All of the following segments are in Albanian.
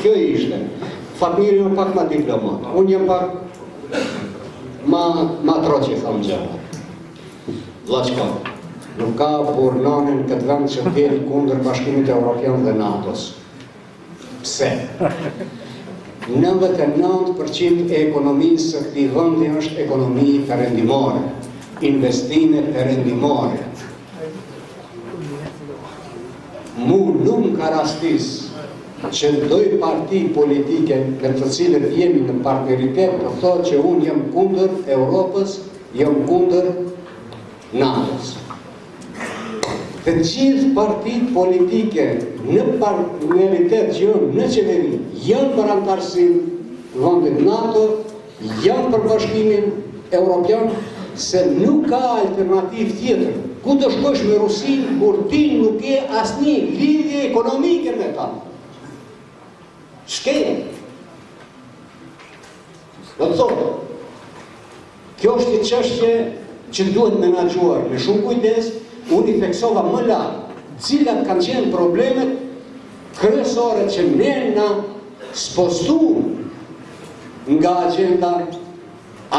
Kjo ishte. Fatmiri jam pak ma diplomat. Unë jam pak ma troqe, thamë gjëra. Vlaçka, nuk ka burnonin këtë vend që t'jeri kundër Bashkimit Evropian dhe NATO-s. Pse? 99% e ekonomisë së këtij vendi është ekonomi perëndimore, investime perëndimore. Mu nuk ka rastis që doj parti politike në të cilët jemi në partneritet të thotë që unë jam kundër Europës, jam kundër NATO-s. Të gjithë partit politike në partneritet që janë në qeveri, janë për antarësim vendit NATO, janë për Bashkimin Evropian, se nuk ka alternativ tjetër. Ku të shkosh me Rusin, kur ti nuk ke asnjë lidhje ekonomike me ta. Shke. Do të thotë, kjo është një çështje që duhet menaxhuar me shumë kujdes. Unë i theksova më lartë, cilat kanë qenë problemet kryesore që ne na spostuam nga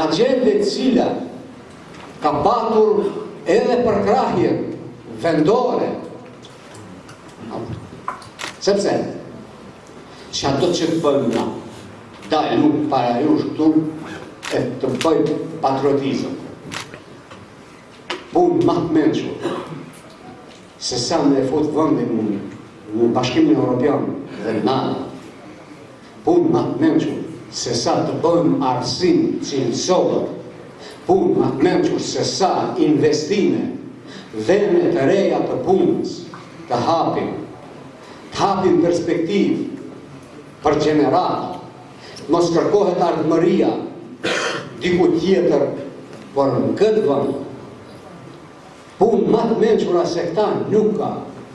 agende cila ka patur edhe për krahje vendore. Sepse, që ato që të bëjmë na, daj nuk para jush këtu e të bëjmë patriotizëm. Punë ma të menqur, se sa me e fut vëndin në Bashkimin Evropian dhe në NATO. Punë ma të menqur, se sa të bëjmë arsim cilësor. Punë ma të menqur, se sa investime, vene të reja të punës, të hapim perspektivë për gjenerata. Mos kërkohet ardhmëria diku tjetër, por në këtë vënd. Punë ma të menqura se këta nuk ka.